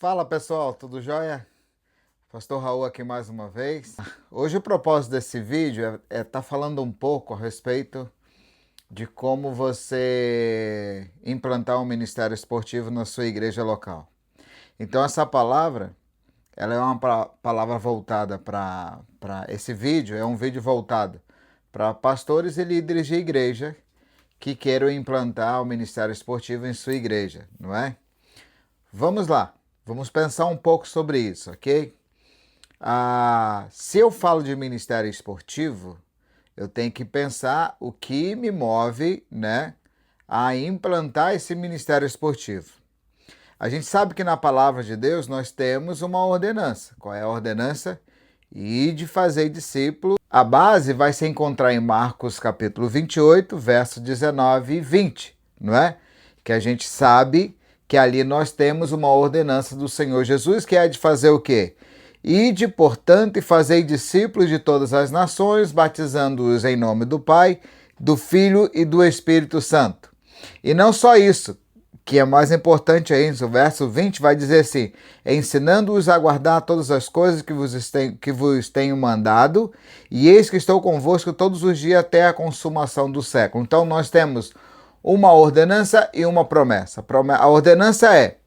Fala pessoal, tudo jóia? Pastor Raul aqui mais uma vez. Hoje o propósito desse vídeo é estar falando um pouco a respeito de como você implantar um ministério esportivo na sua igreja local. Então essa palavra, ela é uma palavra voltada para esse vídeo, é um vídeo voltado para pastores e líderes de igreja que queiram implantar o ministério esportivo em sua igreja, não é? Vamos lá, vamos pensar um pouco sobre isso, ok? Se eu falo de ministério esportivo, eu tenho que pensar o que me move, né, a implantar esse ministério esportivo. A gente sabe que na palavra de Deus nós temos uma ordenança. Qual é a ordenança? E de fazer discípulo. A base vai se encontrar em Marcos capítulo 28, versos 19 e 20, não é? Que a gente sabe que ali nós temos uma ordenança do Senhor Jesus, que é de fazer o quê? Ide, portanto, e fazei discípulos de todas as nações, batizando-os em nome do Pai, do Filho e do Espírito Santo. E não só isso, que é mais importante ainda, o verso 20 vai dizer assim: ensinando-os a guardar todas as coisas que vos tenho mandado, e eis que estou convosco todos os dias até a consumação do século. Então nós temos uma ordenança e uma promessa. A ordenança é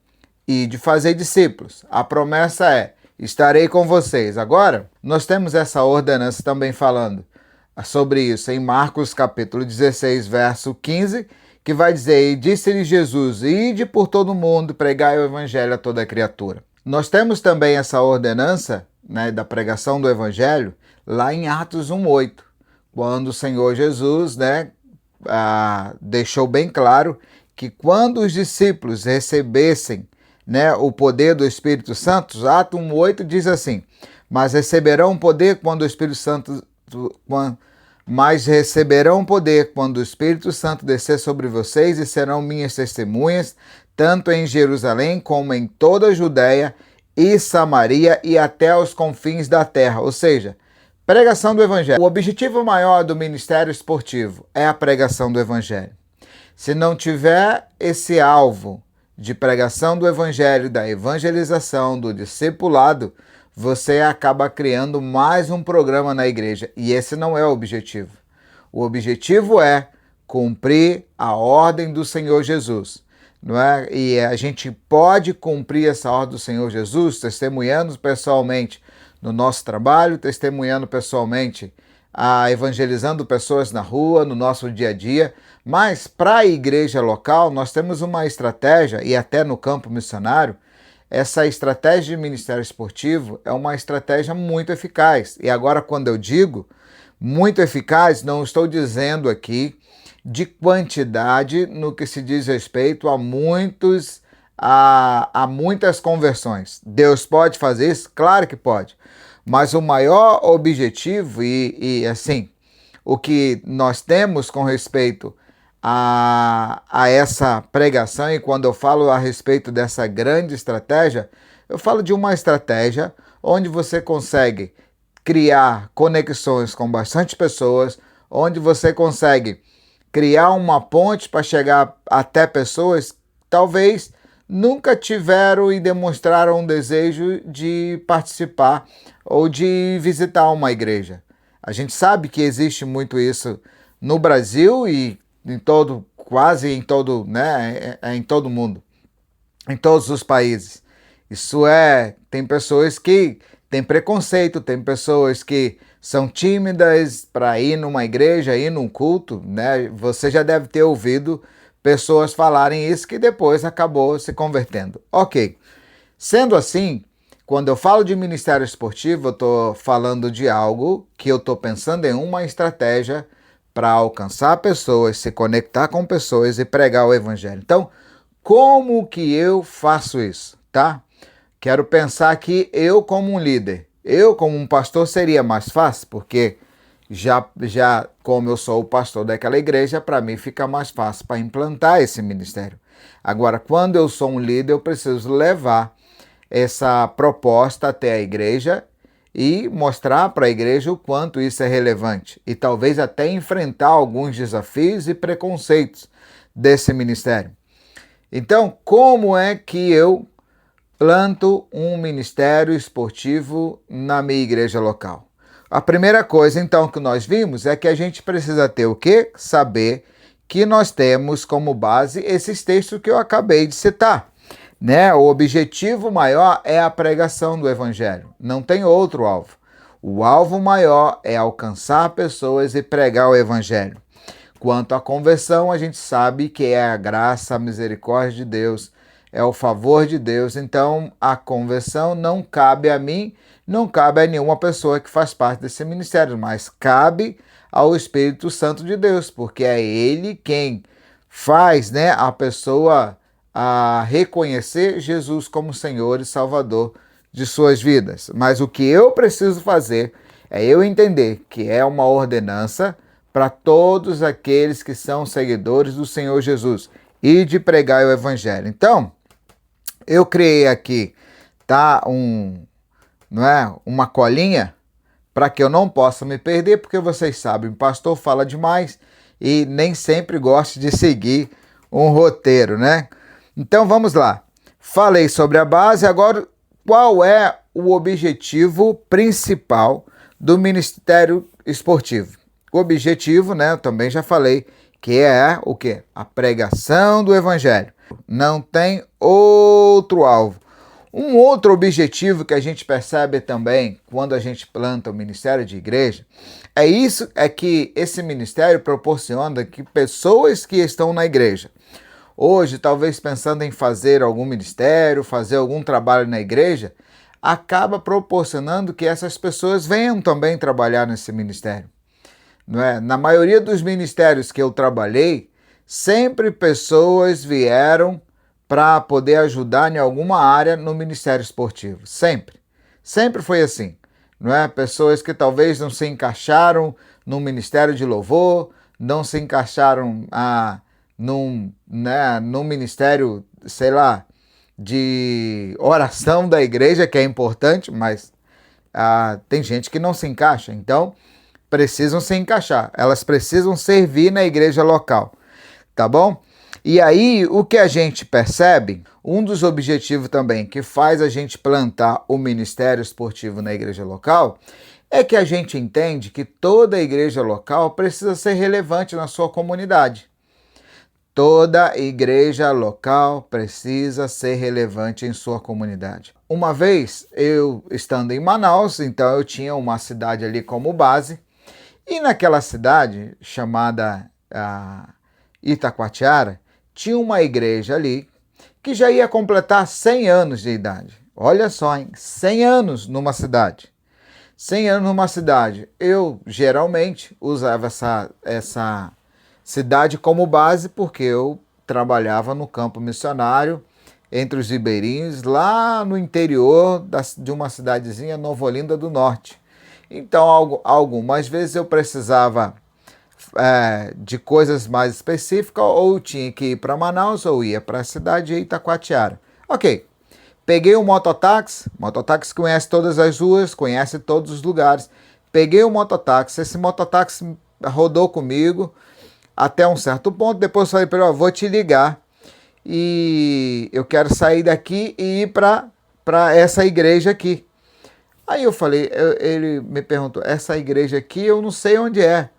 de fazer discípulos. A promessa é: estarei com vocês. Agora, nós temos essa ordenança também falando sobre isso em Marcos capítulo 16, verso 15, que vai dizer: e disse-lhe Jesus, ide por todo o mundo, pregai o evangelho a toda criatura. Nós temos também essa ordenança, né, da pregação do evangelho lá em Atos 1:8, quando o Senhor Jesus, né, deixou bem claro que quando os discípulos recebessem, né, o poder do Espírito Santo, Atos 1:8 diz assim: mas receberão poder quando o Espírito Santo descer sobre vocês, e serão minhas testemunhas, tanto em Jerusalém como em toda a Judéia e Samaria e até os confins da terra. Ou seja, pregação do Evangelho. O objetivo maior do ministério esportivo é a pregação do Evangelho. Se não tiver esse alvo de pregação do Evangelho, da evangelização, do discipulado, você acaba criando mais um programa na igreja. E esse não é o objetivo. O objetivo é cumprir a ordem do Senhor Jesus, não é? E a gente pode cumprir essa ordem do Senhor Jesus testemunhando pessoalmente no nosso trabalho, testemunhando pessoalmente, evangelizando pessoas na rua, no nosso dia a dia. Mas para a igreja local, nós temos uma estratégia, e até no campo missionário, essa estratégia de ministério esportivo é uma estratégia muito eficaz. E agora, quando eu digo muito eficaz, não estou dizendo aqui de quantidade no que se diz respeito a muitas conversões. Deus pode fazer isso? Claro que pode. Mas o maior objetivo assim, o que nós temos com respeito a essa pregação, e quando eu falo a respeito dessa grande estratégia, eu falo de uma estratégia onde você consegue criar conexões com bastante pessoas, onde você consegue criar uma ponte para chegar até pessoas que talvez nunca tiveram e demonstraram um desejo de participar ou de visitar uma igreja. A gente sabe que existe muito isso no Brasil e quase em todo, né, em todo mundo, em todos os países. Tem pessoas que têm preconceito, tem pessoas que são tímidas para ir numa igreja, ir num culto, né? Você já deve ter ouvido pessoas falarem isso que depois acabou se convertendo. Ok. Sendo assim, quando eu falo de ministério esportivo, eu estou falando de algo que eu estou pensando em uma estratégia para alcançar pessoas, se conectar com pessoas e pregar o evangelho. Então, como que eu faço isso, tá? Quero pensar que eu como um líder, eu como um pastor seria mais fácil, porque já como eu sou o pastor daquela igreja, para mim fica mais fácil para implantar esse ministério. Agora, quando eu sou um líder, eu preciso levar essa proposta até a igreja e mostrar para a igreja o quanto isso é relevante e talvez até enfrentar alguns desafios e preconceitos desse ministério. Então, como é que eu planto um ministério esportivo na minha igreja local? A primeira coisa, então, que nós vimos é que a gente precisa ter o quê? Saber que nós temos como base esses textos que eu acabei de citar, né? O objetivo maior é a pregação do evangelho, não tem outro alvo. O alvo maior é alcançar pessoas e pregar o evangelho. Quanto à conversão, a gente sabe que é a graça, a misericórdia de Deus, é o favor de Deus. Então, a conversão não cabe a mim, não cabe a nenhuma pessoa que faz parte desse ministério, mas cabe ao Espírito Santo de Deus, porque é Ele quem faz, né, a pessoa a reconhecer Jesus como Senhor e Salvador de suas vidas. Mas o que eu preciso fazer é eu entender que é uma ordenança para todos aqueles que são seguidores do Senhor Jesus e de pregar o Evangelho. Então, eu criei aqui, tá, não é, uma colinha para que eu não possa me perder, porque vocês sabem, o pastor fala demais e nem sempre gosta de seguir um roteiro, né? Então vamos lá. Falei sobre a base, agora qual é o objetivo principal do Ministério Esportivo? O objetivo, né, eu também já falei, que é o quê? A pregação do Evangelho. Não tem outro alvo. Um outro objetivo que a gente percebe também quando a gente planta o ministério de igreja é que esse ministério proporciona que pessoas que estão na igreja, hoje talvez pensando em fazer algum ministério, fazer algum trabalho na igreja, acaba proporcionando que essas pessoas venham também trabalhar nesse ministério. Não é? Na maioria dos ministérios que eu trabalhei, sempre pessoas vieram para poder ajudar em alguma área no ministério esportivo. Sempre. Sempre foi assim. Não é? Pessoas que talvez não se encaixaram no ministério de louvor, não se encaixaram num ministério, sei lá, de oração da igreja, que é importante, mas tem gente que não se encaixa. Então, precisam se encaixar. Elas precisam servir na igreja local. Tá bom? E aí, o que a gente percebe, um dos objetivos também que faz a gente plantar o ministério esportivo na igreja local, é que a gente entende que toda igreja local precisa ser relevante na sua comunidade. Toda igreja local precisa ser relevante em sua comunidade. Uma vez, eu estando em Manaus, então eu tinha uma cidade ali como base, e naquela cidade, chamada Itacoatiara, tinha uma igreja ali que já ia completar 100 anos de idade. Olha só, hein? 100 anos numa cidade. 100 anos numa cidade. Eu, geralmente, usava essa cidade como base porque eu trabalhava no campo missionário entre os ribeirinhos, lá no interior de uma cidadezinha, Nova Olinda do Norte. Então, algumas vezes eu precisava de coisas mais específicas, ou tinha que ir para Manaus, ou ia para a cidade de Itacoatiara. Ok, peguei o mototáxi conhece todas as ruas, conhece todos os lugares. Peguei o mototáxi, esse mototáxi rodou comigo até um certo ponto, depois falei para ele, vou te ligar, e eu quero sair daqui e ir para essa igreja aqui. Aí eu falei, ele me perguntou, essa igreja aqui eu não sei onde é.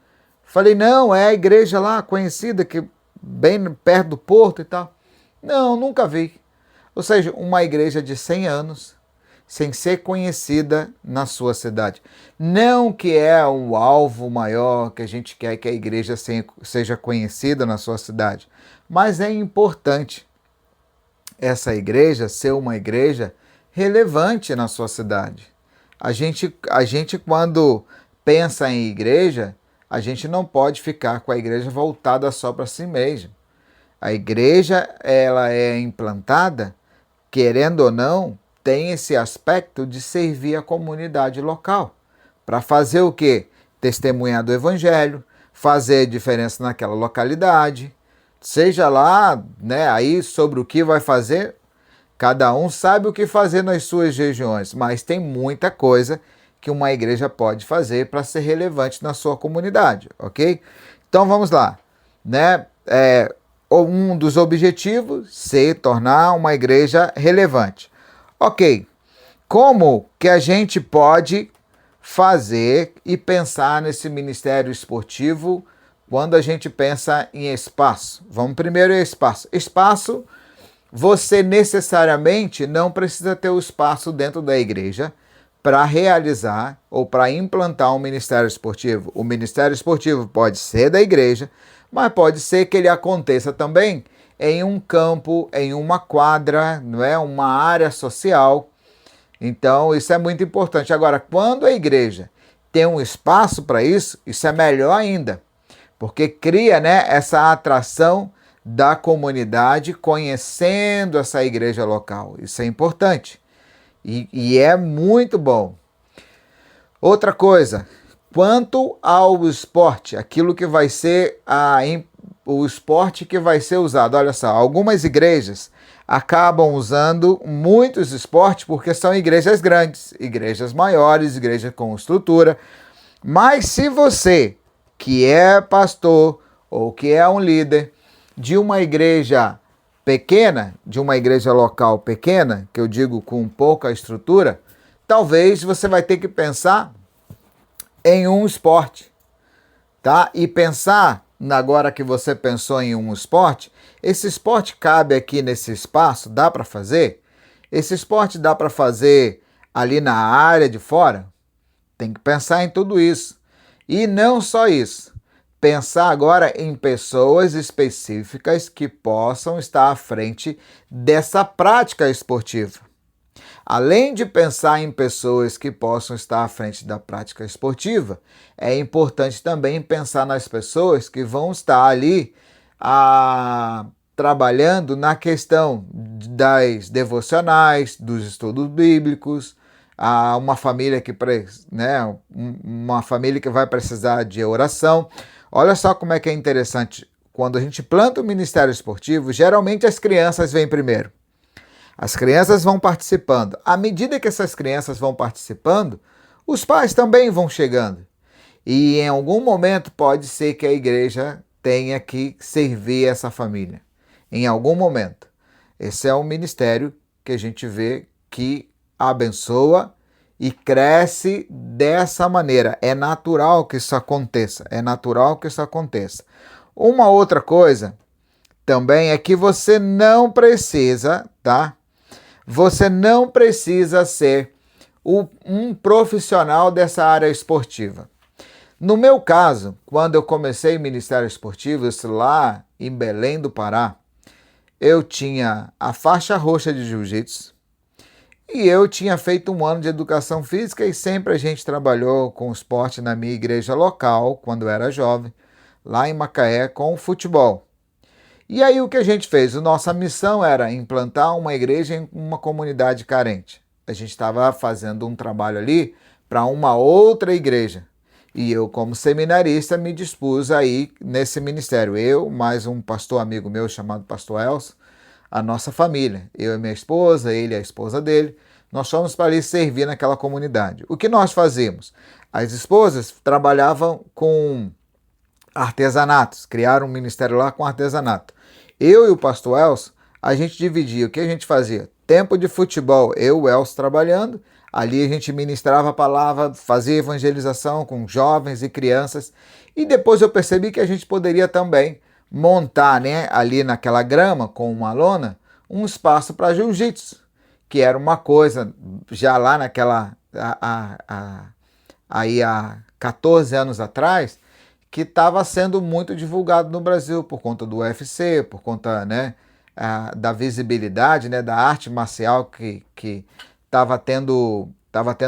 Falei, não, é a igreja lá conhecida, que bem perto do porto e tal. Não, nunca vi. Ou seja, uma igreja de 100 anos, sem ser conhecida na sua cidade. Não que é um alvo maior que a gente quer que a igreja seja conhecida na sua cidade, mas é importante essa igreja ser uma igreja relevante na sua cidade. A gente quando pensa em igreja, a gente não pode ficar com a igreja voltada só para si mesma. A igreja, ela é implantada, querendo ou não, tem esse aspecto de servir a comunidade local. Para fazer o quê? Testemunhar do evangelho, fazer diferença naquela localidade. Seja lá, né, aí sobre o que vai fazer, cada um sabe o que fazer nas suas regiões, mas tem muita coisa que uma igreja pode fazer para ser relevante na sua comunidade, ok? Então vamos lá, né? Um dos objetivos, tornar uma igreja relevante. Ok, como que a gente pode fazer e pensar nesse ministério esportivo quando a gente pensa em espaço? Vamos primeiro em espaço. Espaço, você necessariamente não precisa ter o espaço dentro da igreja para realizar ou para implantar um ministério esportivo. O ministério esportivo pode ser da igreja, mas pode ser que ele aconteça também em um campo, em uma quadra, não é? Uma área social. Então, isso é muito importante. Agora, quando a igreja tem um espaço para isso, isso é melhor ainda, porque cria, né, essa atração da comunidade conhecendo essa igreja local. Isso é importante e é muito bom. Outra coisa, quanto ao esporte, aquilo que vai ser o esporte que vai ser usado. Olha só, algumas igrejas acabam usando muitos esportes porque são igrejas grandes, igrejas maiores, igrejas com estrutura. Mas se você, que é pastor ou que é um líder de uma igreja pequena, de uma igreja local pequena, que eu digo com pouca estrutura, talvez você vai ter que pensar em um esporte, tá? E pensar, agora que você pensou em um esporte, esse esporte cabe aqui nesse espaço? Dá para fazer? Esse esporte dá para fazer ali na área de fora? Tem que pensar em tudo isso. E não só isso. Pensar agora em pessoas específicas que possam estar à frente dessa prática esportiva. Além de pensar em pessoas que possam estar à frente da prática esportiva, é importante também pensar nas pessoas que vão estar ali trabalhando na questão das devocionais, dos estudos bíblicos, uma família uma família que vai precisar de oração. Olha só como é que é interessante. Quando a gente planta o ministério esportivo, geralmente as crianças vêm primeiro. As crianças vão participando. À medida que essas crianças vão participando, os pais também vão chegando. E em algum momento pode ser que a igreja tenha que servir essa família. Em algum momento. Esse é um ministério que a gente vê que abençoa e cresce dessa maneira. É natural que isso aconteça. É natural que isso aconteça. Uma outra coisa também é que você não precisa, tá? Você não precisa ser um profissional dessa área esportiva. No meu caso, quando eu comecei Ministério Esportivo, isso lá em Belém do Pará, eu tinha a faixa roxa de jiu-jitsu e eu tinha feito um ano de educação física e sempre a gente trabalhou com esporte na minha igreja local, quando eu era jovem, lá em Macaé, com o futebol. E aí o que a gente fez? A nossa missão era implantar uma igreja em uma comunidade carente. A gente estava fazendo um trabalho ali para uma outra igreja. E eu, como seminarista, me dispus aí nesse ministério. Eu, mais um pastor amigo meu chamado Pastor Elcio, a nossa família. Eu e minha esposa, ele e a esposa dele. Nós fomos para ali servir naquela comunidade. O que nós fazíamos? As esposas trabalhavam com artesanatos, criaram um ministério lá com artesanato. Eu e o pastor Elcio, a gente dividia. O que a gente fazia? Tempo de futebol, eu e o Elcio trabalhando. Ali a gente ministrava a palavra, fazia evangelização com jovens e crianças. E depois eu percebi que a gente poderia também montar, né, ali naquela grama com uma lona, um espaço para jiu-jitsu, que era uma coisa já lá naquela aí há 14 anos atrás, que estava sendo muito divulgado no Brasil por conta do UFC, por conta, né, da visibilidade, né, da arte marcial que estava tendo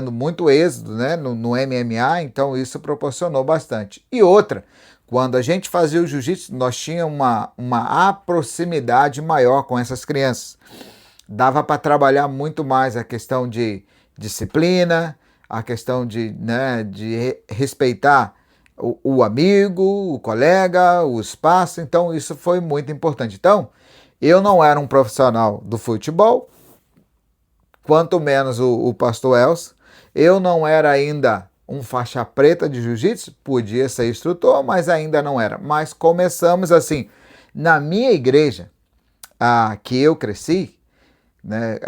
muito êxito, né, no MMA, então isso proporcionou bastante. E outra, quando a gente fazia o jiu-jitsu, nós tínhamos uma proximidade maior com essas crianças. Dava para trabalhar muito mais a questão de disciplina, a questão de respeitar o amigo, o colega, o espaço. Então isso foi muito importante. Então, eu não era um profissional do futebol, quanto menos o pastor Elcio. Eu não era ainda um faixa preta de jiu-jitsu, podia ser instrutor, mas ainda não era. Mas começamos assim, na minha igreja, que eu cresci, né,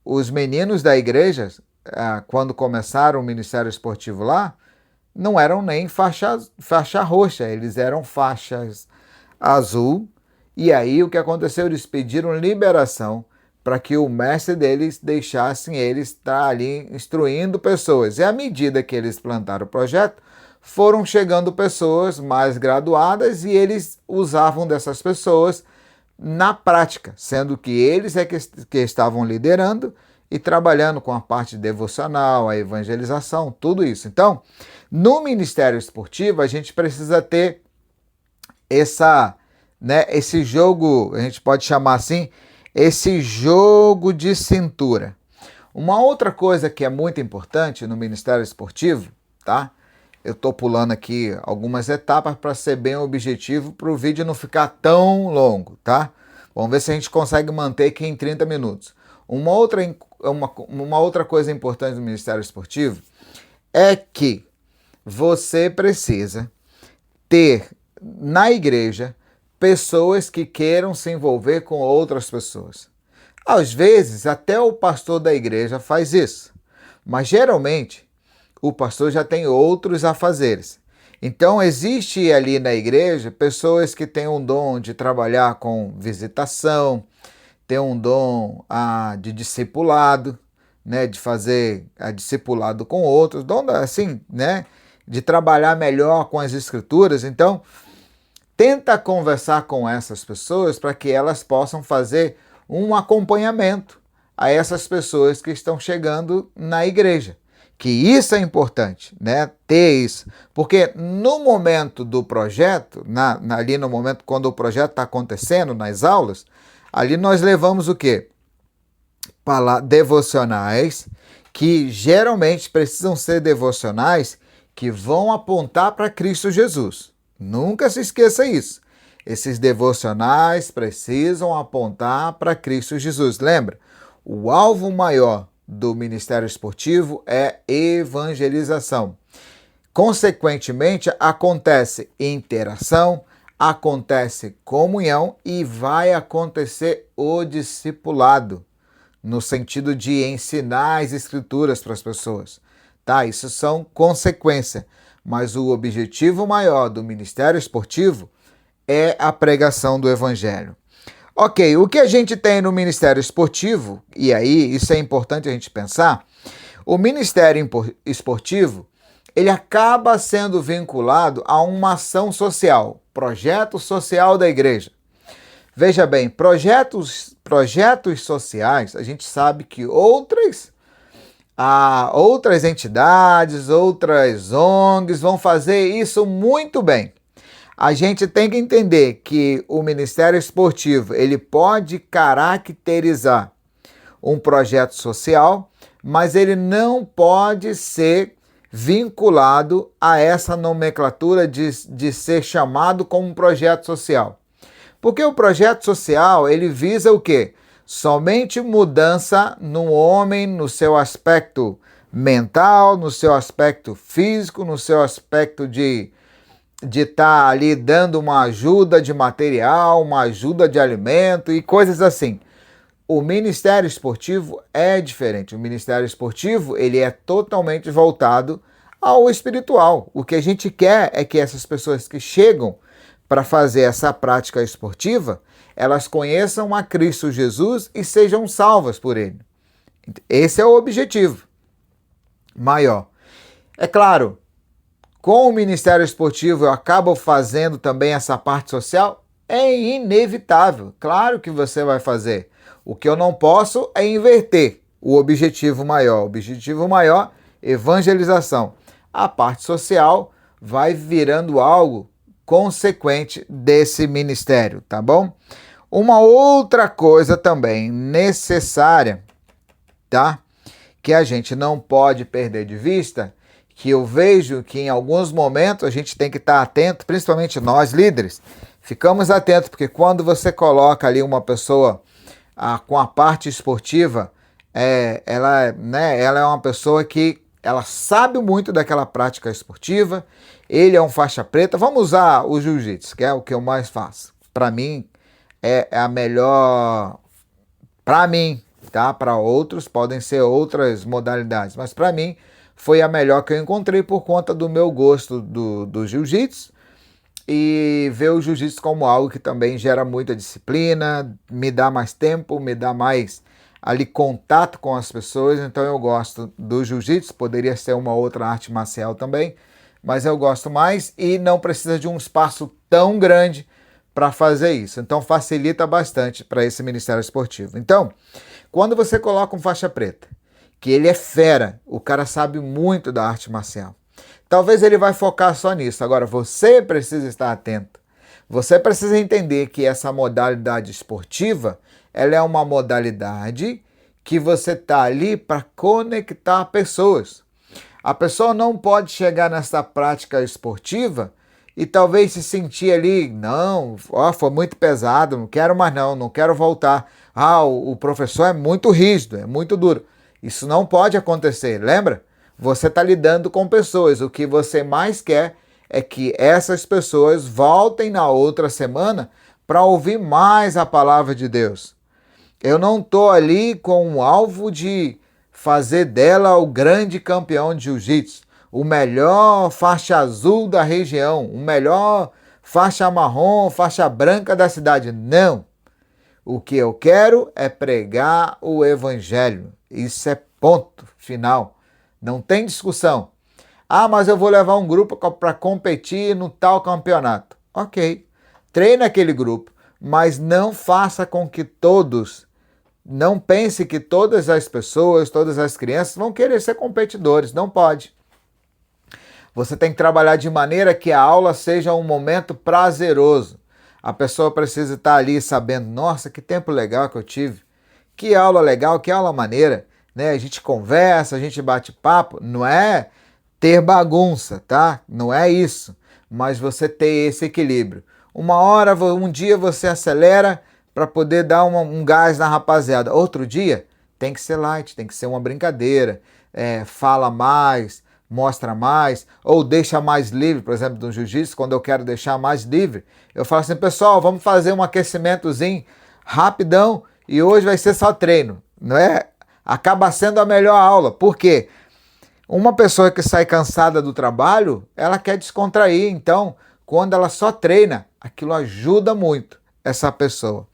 os meninos da igreja, quando começaram o ministério esportivo lá, não eram nem faixa roxa, eles eram faixas azul. E aí o que aconteceu? Eles pediram liberação para que o mestre deles deixasse eles estar ali instruindo pessoas. E à medida que eles plantaram o projeto, foram chegando pessoas mais graduadas e eles usavam dessas pessoas na prática, sendo que eles que estavam liderando e trabalhando com a parte devocional, a evangelização, tudo isso. Então, no ministério esportivo, a gente precisa ter esse jogo, a gente pode chamar assim, esse jogo de cintura. Uma outra coisa que é muito importante no ministério esportivo, tá? Eu estou pulando aqui algumas etapas para ser bem objetivo, para o vídeo não ficar tão longo, tá? Vamos ver se a gente consegue manter aqui em 30 minutos. Uma outra coisa importante do ministério esportivo é que você precisa ter na igreja pessoas que queiram se envolver com outras pessoas. Às vezes, até o pastor da igreja faz isso, mas geralmente o pastor já tem outros afazeres. Então, existe ali na igreja pessoas que têm um dom de trabalhar com visitação, tem um dom de discipulado, né, de fazer discipulado com outros, dom assim, né, de trabalhar melhor com as escrituras. Então, tenta conversar com essas pessoas para que elas possam fazer um acompanhamento a essas pessoas que estão chegando na igreja. Que isso é importante, né? Ter isso. Porque no momento do projeto, ali no momento quando o projeto está acontecendo, nas aulas, ali nós levamos o quê? Devocionais, que geralmente precisam ser devocionais que vão apontar para Cristo Jesus. Nunca se esqueça isso. Esses devocionais precisam apontar para Cristo Jesus. Lembra? O alvo maior do ministério esportivo é evangelização. Consequentemente, acontece interação, acontece comunhão e vai acontecer o discipulado, no sentido de ensinar as escrituras para as pessoas. Tá? Isso são consequências. Mas o objetivo maior do ministério esportivo é a pregação do evangelho. Ok, o que a gente tem no ministério esportivo, e aí isso é importante a gente pensar, o ministério esportivo, ele acaba sendo vinculado a uma ação social, projeto social da igreja. Veja bem, projetos sociais, a gente sabe que outras entidades, outras ONGs vão fazer isso muito bem. A gente tem que entender que o Ministério Esportivo ele pode caracterizar um projeto social, mas ele não pode ser vinculado a essa nomenclatura de ser chamado como um projeto social. Porque o projeto social ele visa o quê? Somente mudança no homem, no seu aspecto mental, no seu aspecto físico, no seu aspecto de estar ali dando uma ajuda de material, uma ajuda de alimento e coisas assim. O Ministério Esportivo é diferente. O Ministério Esportivo ele é totalmente voltado ao espiritual. O que a gente quer é que essas pessoas que chegam para fazer essa prática esportiva, elas conheçam a Cristo Jesus e sejam salvas por Ele. Esse é o objetivo maior. É claro, com o Ministério Esportivo eu acabo fazendo também essa parte social, é inevitável. Claro que você vai fazer. O que eu não posso é inverter o objetivo maior. O objetivo maior, evangelização. A parte social vai virando algo consequente desse ministério, tá bom? Uma outra coisa também necessária, tá? Que a gente não pode perder de vista, que eu vejo que em alguns momentos a gente tem que estar atento, principalmente nós líderes, ficamos atentos, porque quando você coloca ali uma pessoa com a parte esportiva, ela é uma pessoa que ela sabe muito daquela prática esportiva, ele é um faixa preta. Vamos usar o jiu-jitsu, que é o que eu mais faço. Para mim, é a melhor... Para mim, tá? Para outros podem ser outras modalidades, mas para mim foi a melhor que eu encontrei por conta do meu gosto do jiu-jitsu e ver o jiu-jitsu como algo que também gera muita disciplina, me dá mais tempo, me dá mais ali contato com as pessoas, então eu gosto do jiu-jitsu, poderia ser uma outra arte marcial também, mas eu gosto mais e não precisa de um espaço tão grande para fazer isso. Então facilita bastante para esse Ministério Esportivo. Então, quando você coloca um faixa preta, que ele é fera, o cara sabe muito da arte marcial, talvez ele vai focar só nisso. Agora, você precisa estar atento. Você precisa entender que essa modalidade esportiva, ela é uma modalidade que você está ali para conectar pessoas. A pessoa não pode chegar nessa prática esportiva e talvez se sentir ali, não, foi muito pesado, não quero mais não quero voltar. O professor é muito rígido, é muito duro. Isso não pode acontecer, lembra? Você está lidando com pessoas, o que você mais quer é que essas pessoas voltem na outra semana para ouvir mais a palavra de Deus. Eu não estou ali com o alvo de fazer dela o grande campeão de jiu-jitsu, o melhor faixa azul da região, o melhor faixa marrom, faixa branca da cidade. Não. O que eu quero é pregar o evangelho. Isso é ponto final. Não tem discussão. Mas eu vou levar um grupo para competir no tal campeonato. Ok. Treine aquele grupo, mas não faça com que não pense que todas as pessoas, todas as crianças vão querer ser competidores. Não pode. Você tem que trabalhar de maneira que a aula seja um momento prazeroso. A pessoa precisa estar ali sabendo, nossa, que tempo legal que eu tive. Que aula legal, que aula maneira. Né? A gente conversa, a gente bate papo. Não é ter bagunça, tá? Não é isso. Mas você ter esse equilíbrio. Um dia você acelera para poder dar um gás na rapaziada. Outro dia tem que ser light, tem que ser uma brincadeira. Fala mais, mostra mais, ou deixa mais livre. Por exemplo, no jiu-jitsu, quando eu quero deixar mais livre, eu falo assim, pessoal, vamos fazer um aquecimentozinho rapidão e hoje vai ser só treino. Não é? Acaba sendo a melhor aula. Por quê? Uma pessoa que sai cansada do trabalho, ela quer descontrair. Então, quando ela só treina, aquilo ajuda muito essa pessoa.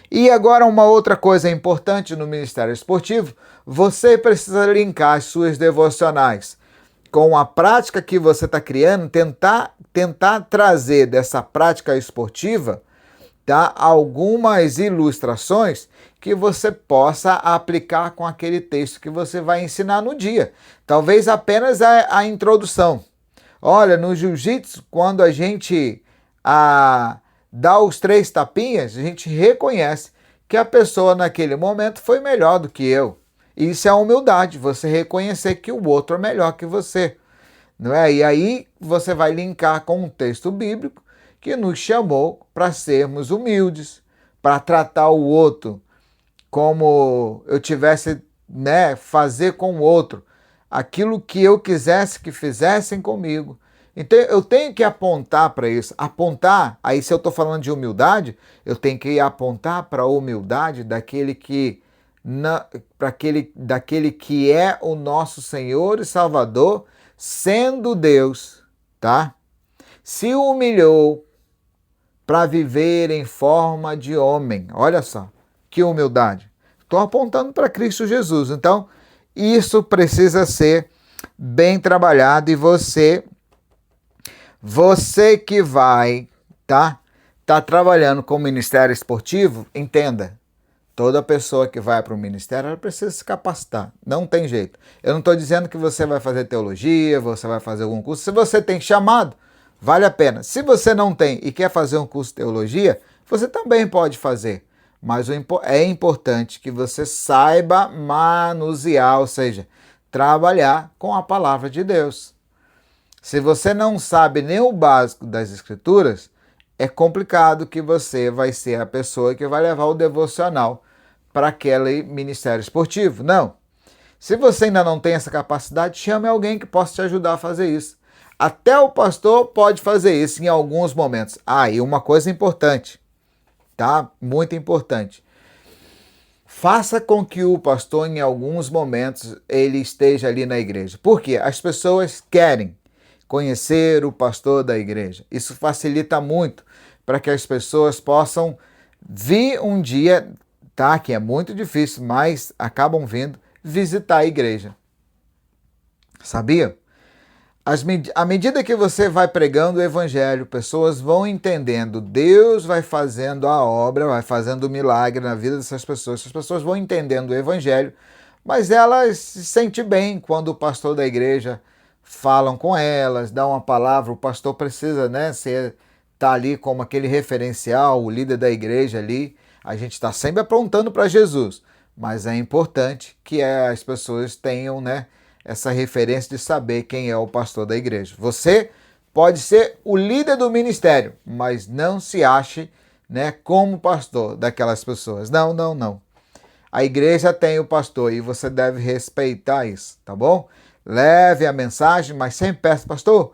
E agora uma outra coisa importante no Ministério Esportivo, você precisa linkar as suas devocionais com a prática que você está criando, tentar trazer dessa prática esportiva, tá, algumas ilustrações que você possa aplicar com aquele texto que você vai ensinar no dia. Talvez apenas a introdução. Olha, no jiu-jitsu, quando a gente dá os 3 tapinhas, a gente reconhece que a pessoa naquele momento foi melhor do que eu. Isso é humildade, você reconhecer que o outro é melhor que você. Não é? E aí você vai linkar com um texto bíblico que nos chamou para sermos humildes, para tratar o outro como eu tivesse, fazer com o outro aquilo que eu quisesse que fizessem comigo. Então eu tenho que apontar para isso. Apontar, aí se eu estou falando de humildade, eu tenho que apontar para a humildade daquele que é o nosso Senhor e Salvador, sendo Deus, tá? Se humilhou para viver em forma de homem. Olha só, que humildade. Estou apontando para Cristo Jesus. Então, isso precisa ser bem trabalhado e você que vai, tá trabalhando com o Ministério Esportivo, entenda, toda pessoa que vai para o Ministério, ela precisa se capacitar, não tem jeito. Eu não estou dizendo que você vai fazer teologia, você vai fazer algum curso. Se você tem chamado, vale a pena. Se você não tem e quer fazer um curso de teologia, você também pode fazer. Mas é importante que você saiba manusear, ou seja, trabalhar com a palavra de Deus. Se você não sabe nem o básico das Escrituras, é complicado que você vai ser a pessoa que vai levar o devocional para aquele ministério esportivo. Não. Se você ainda não tem essa capacidade, chame alguém que possa te ajudar a fazer isso. Até o pastor pode fazer isso em alguns momentos. E uma coisa importante, tá? Muito importante. faça com que o pastor, em alguns momentos, ele esteja ali na igreja. Por quê? As pessoas querem conhecer o pastor da igreja. Isso facilita muito para que as pessoas possam vir um dia, tá? Que é muito difícil, mas acabam vindo visitar a igreja. Sabia? À medida que você vai pregando o evangelho, pessoas vão entendendo, Deus vai fazendo a obra, vai fazendo o milagre na vida dessas pessoas. As pessoas vão entendendo o evangelho, mas elas se sentem bem quando o pastor da igreja falam com elas, dá uma palavra. O pastor precisa, né, tá ali como aquele referencial, o líder da igreja ali. A gente está sempre apontando para Jesus, mas é importante que as pessoas tenham, né, essa referência de saber quem é o pastor da igreja. Você pode ser o líder do ministério, mas não se ache, né, como pastor daquelas pessoas. Não, não, não. A igreja tem o pastor e você deve respeitar isso, tá bom? Leve a mensagem, mas sempre peça, pastor,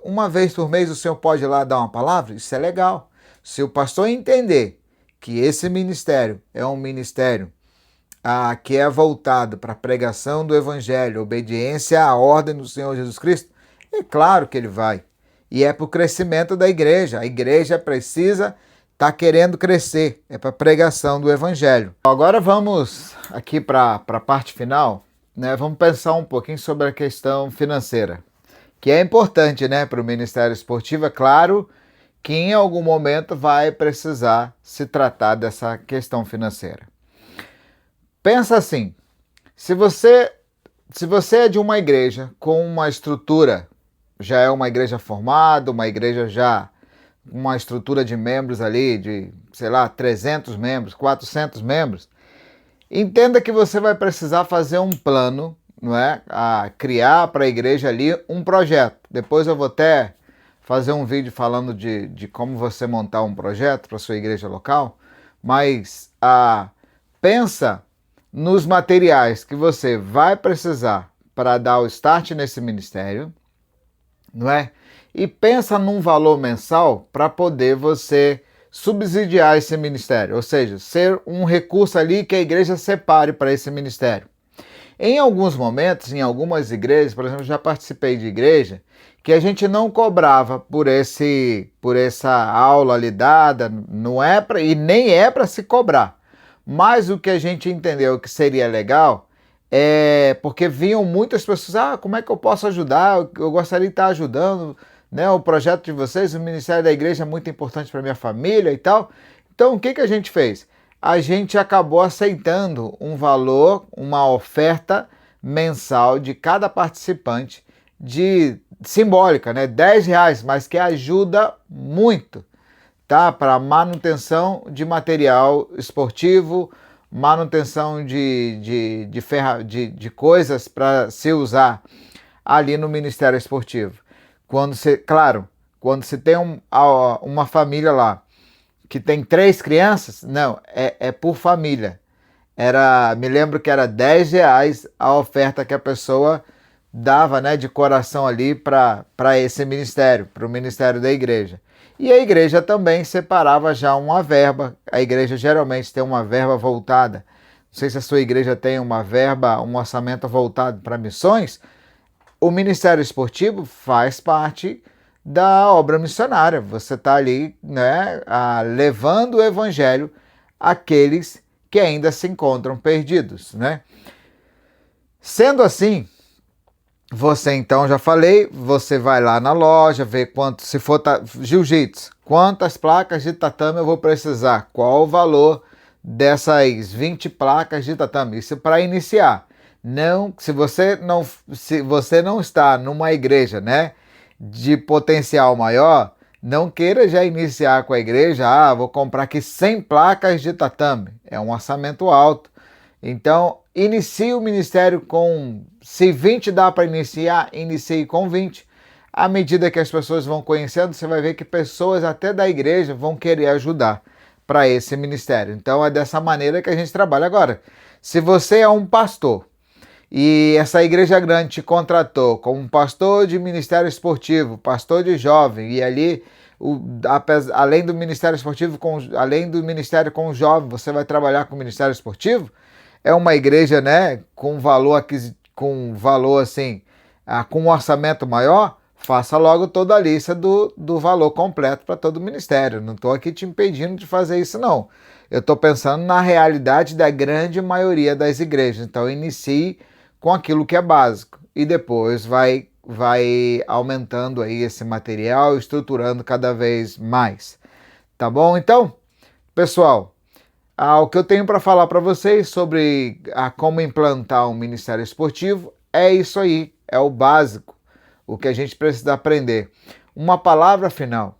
uma vez por mês o senhor pode ir lá dar uma palavra? Isso é legal. Se o pastor entender que esse ministério é um ministério que é voltado para a pregação do evangelho, obediência à ordem do Senhor Jesus Cristo, é claro que ele vai. E é para o crescimento da igreja. A igreja precisa estar querendo crescer. É para a pregação do evangelho. Agora vamos aqui para a parte final, né? Vamos pensar um pouquinho sobre a questão financeira, que é importante, né, para o Ministério Esportivo. É claro que em algum momento vai precisar se tratar dessa questão financeira. Pensa assim, se você é de uma igreja com uma estrutura, já é uma igreja formada, uma igreja já com uma estrutura de membros ali, de, sei lá, 300 membros, 400 membros, entenda que você vai precisar fazer um plano, não é? Criar para a igreja ali um projeto. Depois eu vou até fazer um vídeo falando de como você montar um projeto para a sua igreja local, mas pensa nos materiais que você vai precisar para dar o start nesse ministério, não é? E pensa num valor mensal para poder você subsidiar esse ministério, ou seja, ser um recurso ali que a igreja separe para esse ministério. Em alguns momentos, em algumas igrejas, por exemplo, já participei de igreja que a gente não cobrava por essa aula ali dada, não é e nem é para se cobrar. Mas o que a gente entendeu que seria legal é porque vinham muitas pessoas, como é que eu posso ajudar? Eu gostaria de estar ajudando, né, o projeto de vocês, o ministério da igreja é muito importante para minha família e tal. Então o que a gente fez? A gente acabou aceitando um valor, uma oferta mensal de cada participante, simbólica, né, R$10, mas que ajuda muito. Tá? Para manutenção de material esportivo, manutenção de coisas para se usar ali no Ministério Esportivo. Quando você tem uma família lá que tem 3 crianças, não, é por família. Me lembro que era R$10 a oferta que a pessoa dava, né, de coração ali para esse ministério, para o ministério da igreja. E a igreja também separava já uma verba. A igreja geralmente tem uma verba voltada. Não sei se a sua igreja tem uma verba, um orçamento voltado para missões. O Ministério Esportivo faz parte da obra missionária. Você está ali, né, levando o evangelho àqueles que ainda se encontram perdidos, né? Sendo assim, você então, já falei, você vai lá na loja, vê quanto, se for jiu-jitsu, quantas placas de tatame eu vou precisar, qual o valor dessas 20 placas de tatame, isso para iniciar. Não, se você não está numa igreja, né, de potencial maior, não queira já iniciar com a igreja, vou comprar aqui 100 placas de tatame, é um orçamento alto. Então, inicie o ministério se 20 dá para iniciar, inicie com 20. À medida que as pessoas vão conhecendo, você vai ver que pessoas até da igreja vão querer ajudar para esse ministério. Então, é dessa maneira que a gente trabalha. Agora, se você é um pastor e essa igreja grande te contratou como um pastor de ministério esportivo, pastor de jovem, e ali além do Ministério Esportivo, além do Ministério com o Jovem, você vai trabalhar com o Ministério Esportivo? É uma igreja, né, com valor assim, com um orçamento maior? Faça logo toda a lista do valor completo para todo o ministério. Não estou aqui te impedindo de fazer isso, não. Eu estou pensando na realidade da grande maioria das igrejas. Então, inicie com aquilo que é básico e depois vai aumentando aí esse material, estruturando cada vez mais. Tá bom? Então, pessoal, o que eu tenho para falar para vocês sobre como implantar um ministério esportivo é isso aí, é o básico, o que a gente precisa aprender. Uma palavra final: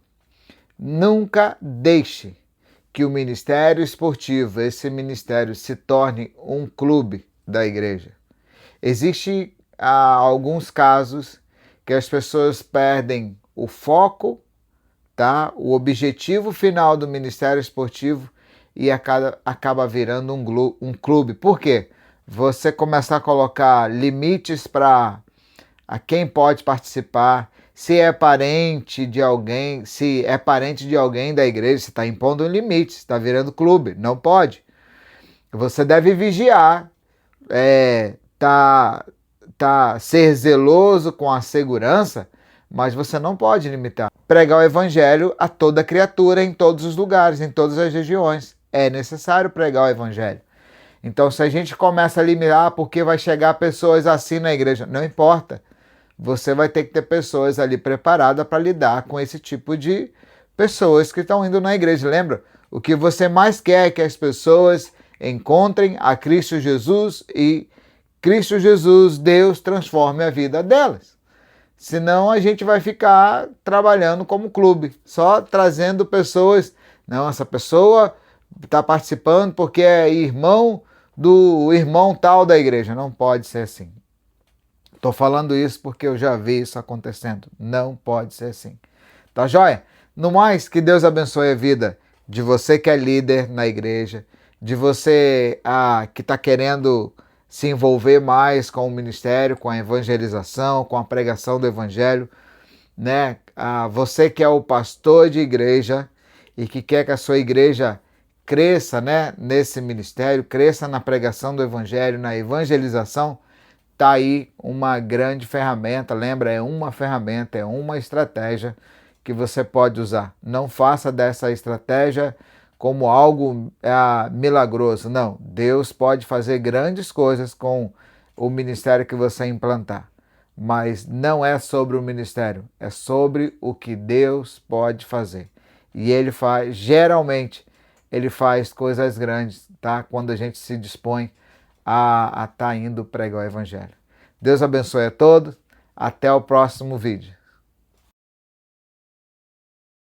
nunca deixe que o ministério esportivo, esse ministério, se torne um clube da igreja. Existem alguns casos que as pessoas perdem o foco, tá? O objetivo final do ministério esportivo e acaba virando um clube. Por quê? Você começar a colocar limites para quem pode participar, se é parente de alguém da igreja, você está impondo um limite, está virando clube, não pode. Você deve vigiar, ser zeloso com a segurança, mas você não pode limitar. Pregar o evangelho a toda criatura em todos os lugares, em todas as regiões. É necessário pregar o evangelho. Então, se a gente começa a limitar porque vai chegar pessoas assim na igreja, não importa. Você vai ter que ter pessoas ali preparadas para lidar com esse tipo de pessoas que estão indo na igreja. Lembra? O que você mais quer é que as pessoas encontrem a Cristo Jesus e Cristo Jesus, Deus, transforme a vida delas. Senão a gente vai ficar trabalhando como clube, só trazendo pessoas. Não, essa pessoa está participando porque é irmão do irmão tal da igreja. Não pode ser assim. Estou falando isso porque eu já vi isso acontecendo. Não pode ser assim. Tá joia? No mais, que Deus abençoe a vida de você que é líder na igreja, de você que está querendo se envolver mais com o ministério, com a evangelização, com a pregação do evangelho, né? Você que é o pastor de igreja e que quer que a sua igreja cresça, né, nesse ministério, cresça na pregação do evangelho, na evangelização, tá aí uma grande ferramenta. Lembra, é uma ferramenta, é uma estratégia que você pode usar. Não faça dessa estratégia como algo milagroso. Não, Deus pode fazer grandes coisas com o ministério que você implantar. Mas não é sobre o ministério, é sobre o que Deus pode fazer. E Ele faz, geralmente, Ele faz coisas grandes, tá? Quando a gente se dispõe a estar indo pregar o evangelho. Deus abençoe a todos. Até o próximo vídeo.